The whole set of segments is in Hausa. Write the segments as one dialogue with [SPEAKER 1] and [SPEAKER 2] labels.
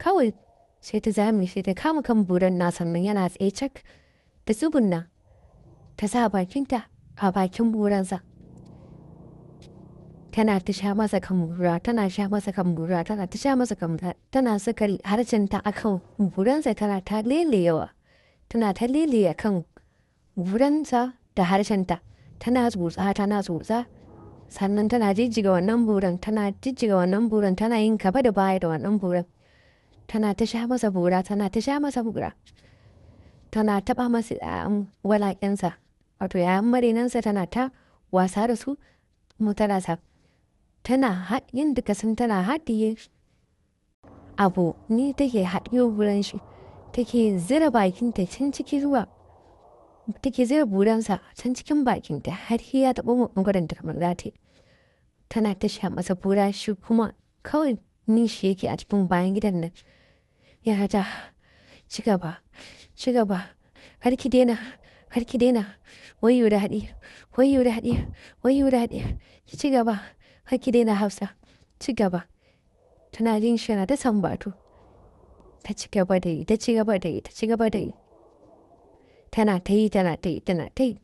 [SPEAKER 1] Kawai sai ta zame sai ta kama kan buran nasa nan yana tsaye cak ta tsubunna ta sa bakinta a bakin buransa. Tana ta sha masa kambura, tana sha masa kambura, tana ta sha masa kambura, tana saka harcenta akan buransa tana ta lelewa, tana ta lele kan buransa da harshenta, tana tsotsa, sannan tana jijjiga wannan buran, tana yin gaba da baya da wannan buran, tana ta sha masa bura, tana taɓa masa walaƙensa, wato yayan marinansa tana ta wasa da su, mu tana sa. Tana yin duka sun tana haɗiye abu ni take haɗiye buran shi, take zira bakinta can ciki zuwa, take zira buransa can cikin bakinta har ya taɓa ɓangaren da kamar zata. Tana ta sha masa bura shi kuma kawai nishi yake a cikin bayan gidan nan. Ya ta ci gaba, har ki daina, wayo da haɗi, ki ci gaba. Haki daina Hafsa, ci gaba. Tana jin shi yana ta sambatu. Ta ci gaba da yi. Tana ta yi.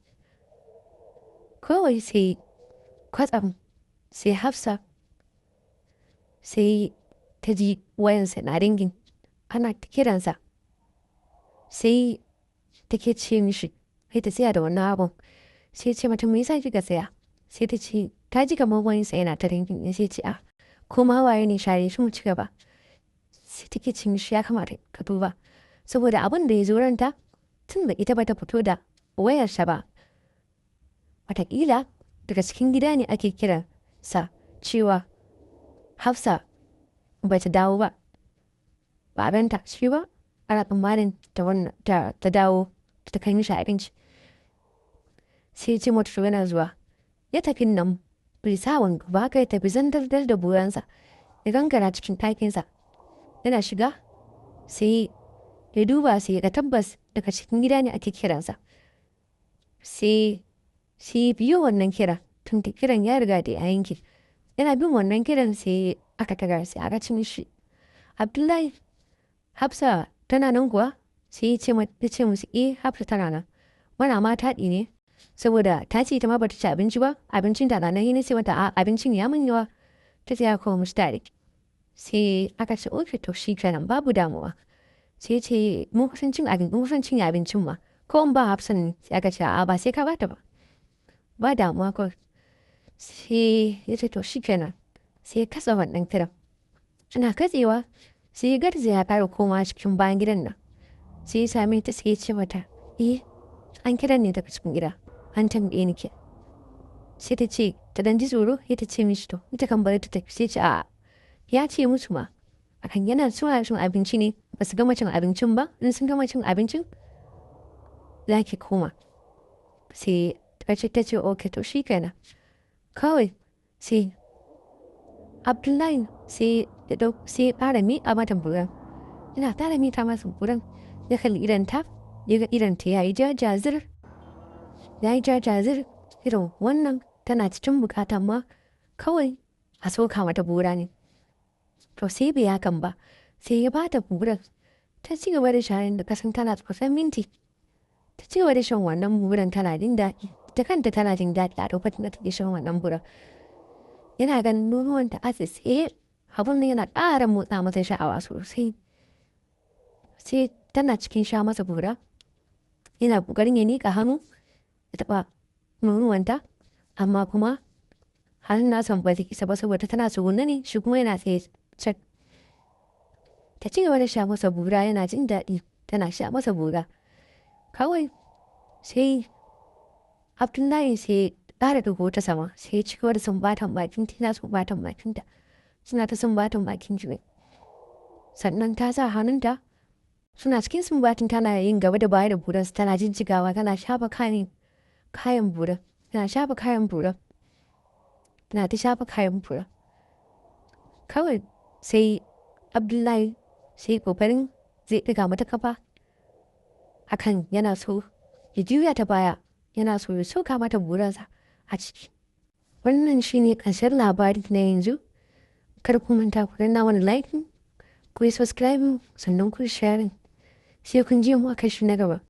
[SPEAKER 1] Kawai sai kwatsam sai Hafsa sai ta ji wayansa na ringin. Ana ta kiransa. Sai take ce mishi, sai ta tsaya da wannan abun. Sai ce mata me yasa kika tsaya? Sai ta ce ta ji kamar wayansa yana ta ringin. Sai ce kuma waye ne share shi mu ci gaba. Sai take ce mishi ya kamata ka duba. Saboda abin da ya zo ranta tun da ita bata fito da wayarsa ba. Wataƙila daga cikin gida ne ake kiran sa cewa Hafsa bata dawo ba. Babanta shi ba ana tsammanin ta dawo ta kai mishi abinci. Sai ce mata to yana zuwa. Ya tafi nan bai sa wanka ba, kai tafi zandardar da buransa ya gangara cikin ɗakinsa. Yana shiga sai ya duba sai ga tabbas daga cikin gida ne ake kiransa. Sai biyo wannan kira tun da kiran ya riga da ya yanke. Yana bin wannan kiran sai aka taga sai aka ci mishi Abdullahi, Hafsa tana nan kuwa? Sai ya ce musu Hafsa tana nan. Mana ma taɗi ne saboda ta ce ta ma bata ci abinci ba, abincin ta nan yi ne sai mata abincin ya mun yawa. Ta ce ya kawo musu tare. Sai aka ce oke to shi kenan babu damuwa. Sai ce mun kusan cin abincin ma ko in ba Hafsan sai aka ce ba sai ka bata ba damuwa ko. Sai ya ce to shi kenan. Sai ya katsa wannan kiran. Ana katsewa sai ya garza ya fara koma cikin bayan gidan nan. Sai ya same ta sai ya ce mata an kiran ne daga cikin gida, an tambaye ni ke. Sai ta ce ta dan ji tsoro ya ta ce mishi to ita kan bari ta tafi. Sai ce ya ce musu ma akan yana suna cin abinci ne ba su gama cin abincin ba, in sun gama cin abincin za ki koma. Sai ta ce ok to shi kenan. Kawai sai Abdullahi sai ya ƙara miƙa mata buran. Yana ƙara miƙa masa buran ya kalli idan ta ya ga idan ta yayi jajazir irin wannan tana cikin bukata ma kawai a soka mata bura ne. To sai bai hakan ba sai ya bata buran. Ta ci gaba da shayin da kasan tana kusan minti. Ta ci gaba da shan wannan buran tana jin daɗi. Ta kanta tana jin daɗi a lokacin da take shan wannan buran. Yana ganin nonuwan ta a tsaye abun nan yana ƙara motsa masa sha'awa sosai. Sai tana cikin sha masa bura. Yana ƙoƙarin ya nika hannu ya taɓa nonuwanta amma kuma hannun nasa ba zai isa ba saboda tana tsugunne ne shi kuma yana tsaye cak. Ta ci gaba da sha masa bura yana jin daɗi tana sha masa bura. Kawai sai Abdullahi sai ƙara da ta sama sai ya ci gaba da sumbatan bakinta yana sumbatan bakinta. Suna ta sumbatan bakin jini. Sannan ta sa hannunta suna cikin sumbatin tana yin gaba da baya da buran tana jijjigawa tana shafa kayan buran. Tana shafa kayan buran. Tana ta shafa kayan buran. Kawai sai Abdullahi sai ƙoƙarin zai ɗiga mata kafa akan yana so ya juya ta baya yana so ya soka mata buransa a ciki. Wannan shine ƙarshen labari na yanzu. Kar ku manta ku danna wani like, ku yi subscribing sannan ku yi sharing. Sai kun ji mu a kashi na gaba.